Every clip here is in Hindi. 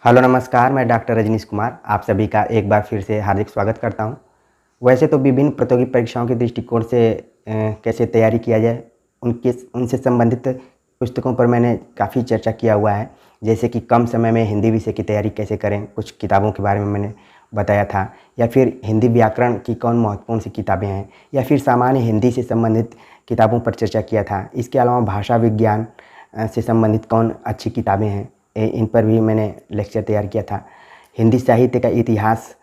हेलो नमस्कार, मैं डॉक्टर रजनीश कुमार आप सभी का एक बार फिर से हार्दिक स्वागत करता हूं। वैसे तो विभिन्न प्रतियोगी परीक्षाओं के दृष्टिकोण से कैसे तैयारी किया जाए उनसे संबंधित पुस्तकों पर मैंने काफ़ी चर्चा किया हुआ है। जैसे कि कम समय में हिंदी विषय की तैयारी कैसे करें, कुछ किताबों के बारे में मैंने बताया था, या फिर हिंदी व्याकरण की कौन महत्वपूर्ण सी किताबें हैं, या फिर सामान्य हिंदी से संबंधित किताबों पर चर्चा किया था। इसके अलावा भाषा विज्ञान से संबंधित कौन अच्छी किताबें हैं, इन पर भी मैंने लेक्चर तैयार किया था। हिंदी साहित्य का इतिहास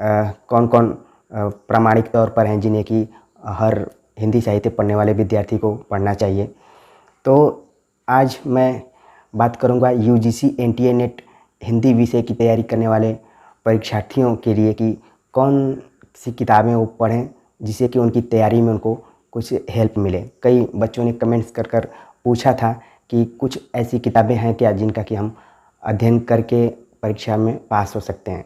कौन कौन प्रामाणिक तौर पर हैं जिन्हें कि हर हिंदी साहित्य पढ़ने वाले विद्यार्थी को पढ़ना चाहिए। तो आज मैं बात करूंगा यूजीसी एनटीए नेट हिंदी विषय की तैयारी करने वाले परीक्षार्थियों के लिए कि कौन सी किताबें वो पढ़ें जिससे कि उनकी तैयारी में उनको कुछ हेल्प मिले। कई बच्चों ने कमेंट्स कर कर पूछा था कि कुछ ऐसी किताबें हैं क्या जिनका कि हम अध्ययन करके परीक्षा में पास हो सकते हैं।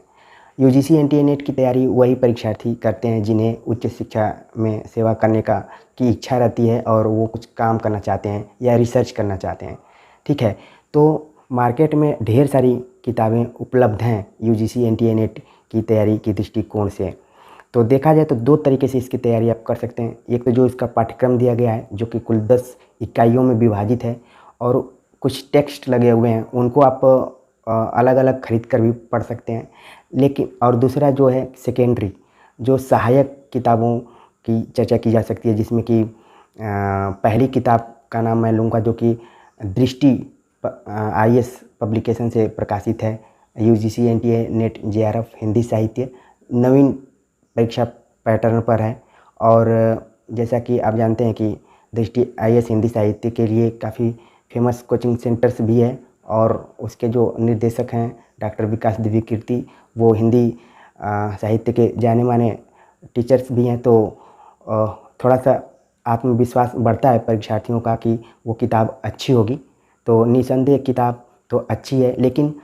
यूजीसी एनटीए नेट की तैयारी वही परीक्षार्थी करते हैं जिन्हें उच्च शिक्षा में सेवा करने की इच्छा रहती है और वो कुछ काम करना चाहते हैं या रिसर्च करना चाहते हैं। ठीक है, तो मार्केट में ढेर सारी किताबें उपलब्ध हैं यूजीसी एनटीए नेट की तैयारी के दृष्टिकोण से। तो देखा जाए तो दो तरीके से इसकी तैयारी आप कर सकते हैं। एक तो जो इसका पाठ्यक्रम दिया गया है जो कि कुल 10 इकाइयों में विभाजित है और कुछ टेक्स्ट लगे हुए हैं, उनको आप अलग अलग खरीद कर भी पढ़ सकते हैं। लेकिन और दूसरा जो है सेकेंडरी, जो सहायक किताबों की चर्चा की जा सकती है, जिसमें कि पहली किताब का नाम मैं लूँगा जो कि दृष्टि आईएएस पब्लिकेशन से प्रकाशित है। UGC NTA net JRF Hindi साहित्य नवीन परीक्षा पैटर्न पर है। और जैसा कि आप जानते हैं कि दृष्टि आईएएस हिंदी साहित्य के लिए काफ़ी फेमस कोचिंग सेंटर्स भी है और उसके जो निर्देशक हैं डॉक्टर विकास द्विवेदी, वो हिंदी साहित्य के जाने माने टीचर्स भी हैं। तो थोड़ा सा आत्मविश्वास बढ़ता है परीक्षार्थियों का कि वो किताब अच्छी होगी। तो निसंदेह किताब तो अच्छी है, लेकिन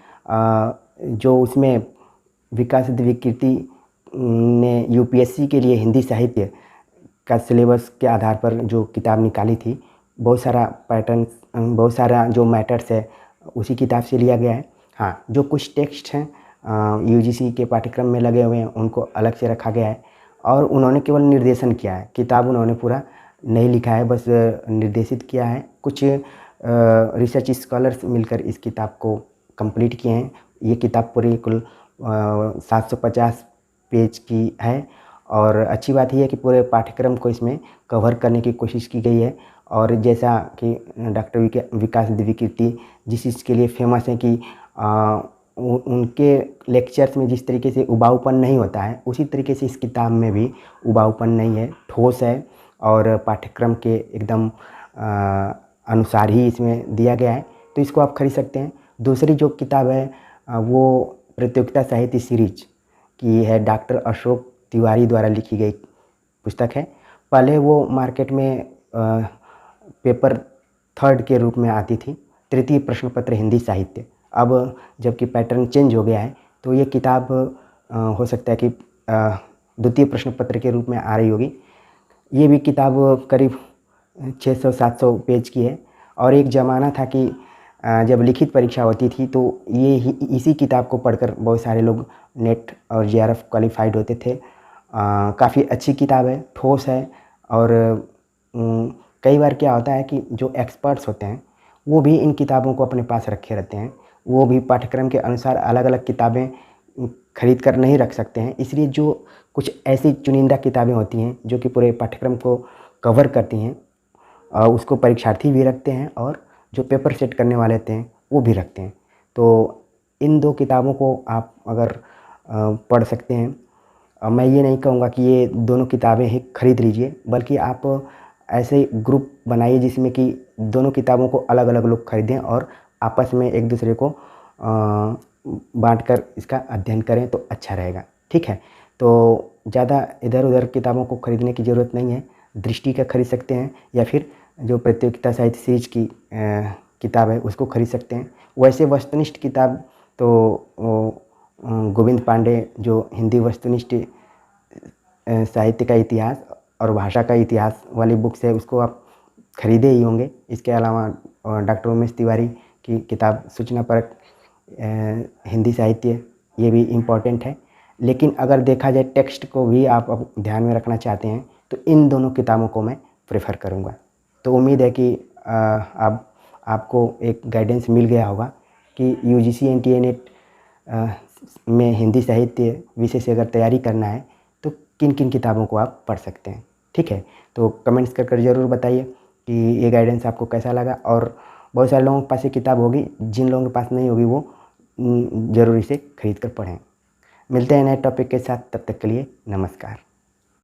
जो उसमें विकास द्विवेदी ने यूपीएससी के लिए हिंदी साहित्य का सिलेबस के आधार पर जो किताब निकाली थी, बहुत सारा पैटर्न, बहुत सारा जो मैटर्स है उसी किताब से लिया गया है। हाँ, जो कुछ टेक्स्ट हैं यूजीसी के पाठ्यक्रम में लगे हुए हैं उनको अलग से रखा गया है और उन्होंने केवल निर्देशन किया है, किताब उन्होंने पूरा नहीं लिखा है, बस निर्देशित किया है। कुछ रिसर्च स्कॉलर्स मिलकर इस किताब को कंप्लीट किए हैं। ये किताब पूरी कुल 750 पेज की है और अच्छी बात यह है कि पूरे पाठ्यक्रम को इसमें कवर करने की कोशिश की गई है। और जैसा कि डॉक्टर विकास द्विवेदी जिस चीज़ के लिए फेमस है कि उनके लेक्चर्स में जिस तरीके से उबाऊपन नहीं होता है, उसी तरीके से इस किताब में भी उबाऊपन नहीं है, ठोस है और पाठ्यक्रम के एकदम अनुसार ही इसमें दिया गया है। तो इसको आप खरीद सकते हैं। दूसरी जो किताब है वो प्रतियोगिता साहित्य सीरीज की है, डॉक्टर अशोक तिवारी द्वारा लिखी गई पुस्तक है। पहले वो मार्केट में पेपर 3 के रूप में आती थी, तृतीय प्रश्न पत्र हिंदी साहित्य। अब जबकि पैटर्न चेंज हो गया है तो ये किताब हो सकता है कि द्वितीय प्रश्न पत्र के रूप में आ रही होगी। ये भी किताब करीब 600-700 पेज की है और एक ज़माना था कि जब लिखित परीक्षा होती थी तो इसी किताब को पढ़कर बहुत सारे लोग नेट और जेआरएफ क्वालिफाइड होते थे। काफ़ी अच्छी किताब है, ठोस है और कई बार क्या होता है कि जो एक्सपर्ट्स होते हैं वो भी इन किताबों को अपने पास रखे रहते हैं। वो भी पाठ्यक्रम के अनुसार अलग अलग किताबें खरीद कर नहीं रख सकते हैं, इसलिए जो कुछ ऐसी चुनिंदा किताबें होती हैं जो कि पूरे पाठ्यक्रम को कवर करती हैं उसको परीक्षार्थी भी रखते हैं और जो पेपर सेट करने वाले होते हैं वो भी रखते हैं। तो इन 2 किताबों को आप अगर पढ़ सकते हैं। मैं ये नहीं कहूँगा कि ये दोनों किताबें ही खरीद लीजिए, बल्कि आप ऐसे ग्रुप बनाइए जिसमें कि दोनों किताबों को अलग अलग लोग खरीदें और आपस में एक दूसरे को बांटकर इसका अध्ययन करें तो अच्छा रहेगा। ठीक है, तो ज़्यादा इधर उधर किताबों को खरीदने की ज़रूरत नहीं है। दृष्टि का खरीद सकते हैं या फिर जो प्रतियोगिता साहित्य सीरीज की किताब है उसको खरीद सकते हैं। वैसे वस्तुनिष्ठ किताब तो गोविंद पांडे जो हिंदी वस्तुनिष्ठ साहित्य का इतिहास और भाषा का इतिहास वाली बुक्स है उसको आप खरीदे ही होंगे। इसके अलावा डॉक्टर उमेश तिवारी की किताब सूचना परक हिंदी साहित्य, ये भी इम्पोर्टेंट है। लेकिन अगर देखा जाए टेक्स्ट को भी आप अब ध्यान में रखना चाहते हैं तो इन दोनों किताबों को मैं प्रेफर करूँगा। तो उम्मीद है कि आपको एक गाइडेंस मिल गया होगा कि यूजीसी एनटीए नेट में हिंदी साहित्य विषय से अगर तैयारी करना है तो किन किन किताबों को आप पढ़ सकते हैं। ठीक है, तो कमेंट्स कर ज़रूर बताइए कि ये गाइडेंस आपको कैसा लगा। और बहुत सारे लोगों के पास ये किताब होगी, जिन लोगों के पास नहीं होगी वो ज़रूर इसे खरीद कर पढ़ें। मिलते हैं नए टॉपिक के साथ, तब तक के लिए नमस्कार।